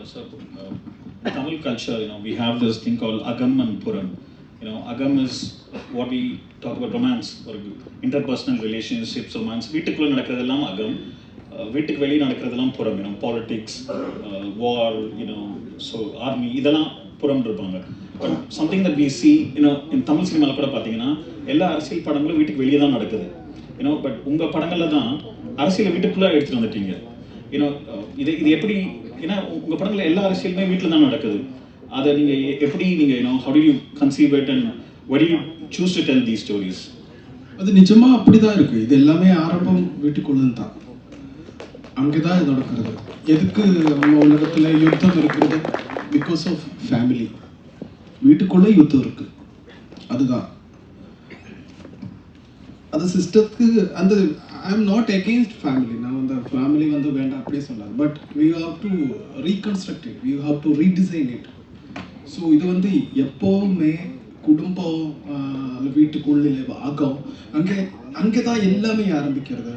So, Tamil culture, we have this thing called Agam and Puram. Agam is what we talk about romance, or interpersonal relationships, romance. வீட்டுக்குள்ள நடக்கிறதெல்லாம் அகம், வீட்டுக்கு வெளியே நடக்கிறதெல்லாம் புறம். Politics, war, so army, இதெல்லாம் புறம் இருப்பாங்க. But something that we see, in Tamil cinema கூட பார்த்தீங்கன்னா எல்லா அரசியல் படங்களும் வீட்டுக்கு வெளியே தான் நடக்குது. But உங்க படங்கள்ல தான் அரசியலை வீட்டுக்குள்ள எடுத்துட்டு வந்துட்டீங்க. இது எப்படி, ஏன்னா உங்க படங்கள்ல எல்லா அரசியலுமே வீட்டில் தான் நடக்குது. அதை நீங்க எப்படி how do you conceive it and why do you choose to tell these stories? அது நிஜமா அப்படிதான் இருக்கு. இது எல்லாமே ஆரம்பம் வீட்டுக்குள்ள தான். அங்கதான் இது நடக்கிறது. எதுக்கு நம்ம உலகத்துல யுத்தம் இருக்கிறது? Because of family. வீட்டுக்குள்ள யுத்தம் இருக்கு. அதுதான் அது சிஸ்டத்துக்கு அந்த I am not against family. நான் அந்த ஃபேமிலி வேண்டாம் அப்படியே சொல்லாது. But we have to reconstruct it, we have to redesign it. So இது எப்போவுமே குடும்பம் வீட்டுக்குள்ளே ஆகும். அங்கே தான் எல்லாமே ஆரம்பிக்கிறது.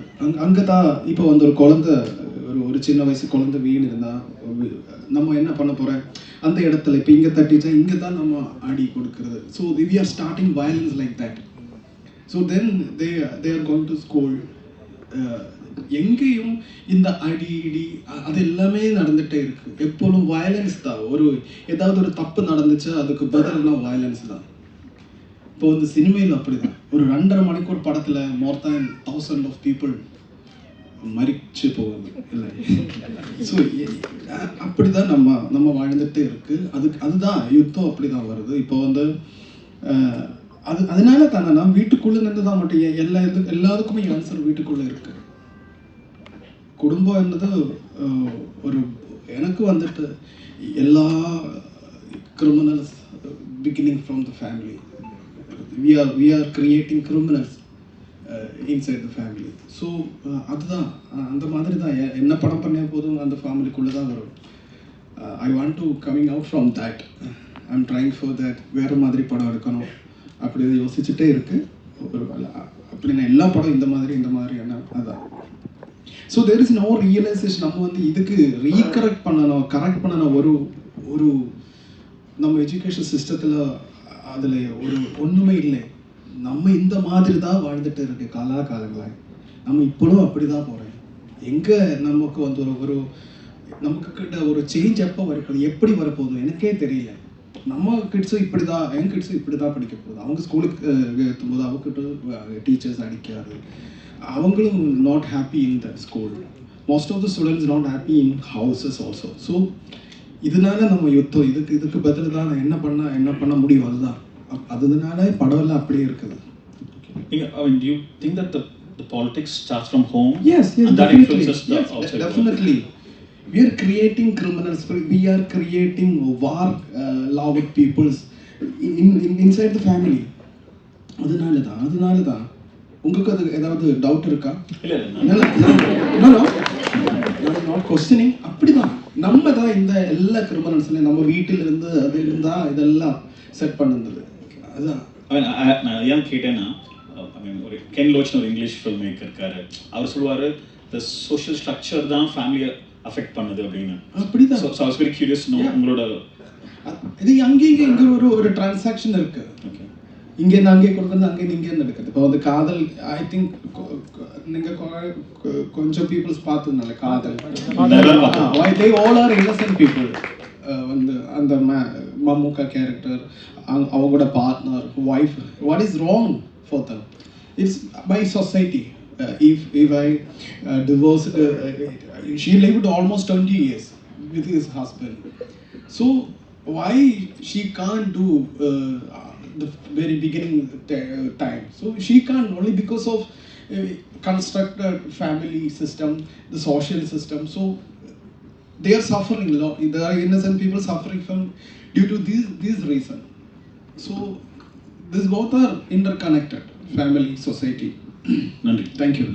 அங்கே தான் இப்போ ஒரு குழந்தை, ஒரு சின்ன வயசு குழந்தை வீடு இருந்தால் நம்ம என்ன பண்ண போகிறேன், அந்த இடத்துல இப்போ இங்கே தட்டிச்சா இங்கே தான் நம்ம அடி கொடுக்கறது. So we are starting violence like that. So then they are going to school. எங்கேயும் இந்த அடி இடி அது எல்லாமே நடந்துகிட்டே இருக்கு. எப்போதும் வயலன்ஸ் தான். ஏதாவது ஒரு தப்பு நடந்துச்சா அதுக்கு பதிலாக வயலன்ஸ் தான். இப்போ சினிமையில் அப்படிதான். ஒரு 2.5 மணிக்கூர் படத்தில் மோர் தேன் 1000 ஆஃப் பீப்புள் மறிச்சு போகுது இல்லை. ஸோ அப்படிதான் நம்ம வாழ்ந்துகிட்டே இருக்கு. அதுதான் யுத்தம் அப்படிதான் வருது. இப்போ அதனால தானே நான் வீட்டுக்குள்ளே நின்று தான் மட்டும் எல்லாத்துக்குமே ஆன்சர் வீட்டுக்குள்ளே இருக்கு. குடும்பம் என்னது எனக்கு எல்லா criminals beginning from the family. we are creating criminals inside the family. So அதுதான் அந்த மாதிரி தான் என்ன படம் பண்ண போதும் அந்த ஃபேமிலிக்குள்ளே தான் வரும். I want to coming out from that. I am trying for that. வேறு மாதிரி படம் எடுக்கணும் அப்படி யோசிச்சுட்டே இருக்கு. அப்படின்னா எல்லா படம் இந்த மாதிரி என்ன அதான். So there is no realisation. நம்ம இதுக்கு ரீகரெக்ட் பண்ணணும், கரெக்ட் பண்ணணும். ஒரு நம்ம எஜுகேஷன் சிஸ்டத்தில் அதில் ஒன்றுமே இல்லை. நம்ம இந்த மாதிரி தான் வாழ்ந்துட்டு இருக்கு காலங்களாக. நம்ம இப்போவும் அப்படி தான் போகிறோம். எங்கே நமக்கு நமக்கு கிட்ட ஒரு சேஞ்ச் எப்போ வரப்போகுது, எப்படி வரப்போகுது எனக்கே தெரியல. நம்ம கிட்ஸும் இப்படி தான், என் கிட்ஸும் இப்படி தான் படிக்க போகுது. அவங்க ஸ்கூலுக்கு ஏற்றும்போது அவங்ககிட்ட டீச்சர்ஸ் அடிக்காது. அவங்களும் not happy in the school. Most of the students not happy in houses also. So இதனால நம்ம யுத்தம் இதுக்கு பதில் தான் என்ன பண்ண முடியும். அதுதான் அதனால படம் எல்லாம் அப்படியே இருக்குது. Do you think that the politics starts from home? Yes, and that influences the outside world? Definitely. We are creating criminals. We are creating war loved peoples inside the family. அதனால தான் உங்களுக்கு அது ஏதாவது டவுட் இருக்கா? இல்ல not questioning. அப்படிதான் நம்ம தான் இந்த எல்லா கிரிமினல்ஸ்லையும் நம்ம வீட்டில் இருந்து அது இருந்தா இதெல்லாம் செட் பண்ணுறது. அதுதான் நான் ஏன் கேட்டேன்னா, ஒரு கென் லோச்னு ஒரு இங்கிலீஷ் ஃபில்ம் மேக்கர் இருக்காரு. அவர் சொல்லுவார் த சோஷியல் ஸ்ட்ரக்சர் தான் ஃபேமிலியை அஃபெக்ட் பண்ணுது அப்படின்னு. அப்படிதான். So I was very curious no உங்களோட இது அங்கேயும் இங்கே ஒரு டிரான்சாக்ஷன் இருக்கு. இங்கேருந்து அங்கே கொடுக்குறது, அங்கேருந்து இங்கேருந்து எடுக்கிறது. இப்போ காதல், ஐ திங்க் நீங்கள் கொஞ்சம் பீப்புள்ஸ் பார்த்ததுனால காதல், they all are innocent people. அந்த மம்முக்கா கேரக்டர், அவங்களோட partner, wife, what is wrong for them? It's by society. If I divorced, she lived almost 20 years with his husband. So why she can't do the very beginning time? So she can't, only because of constructed family system, the social system. So they are suffering. There are innocent people suffering from due to these reason. So these both are interconnected, family, society. நன்றி. Thank you.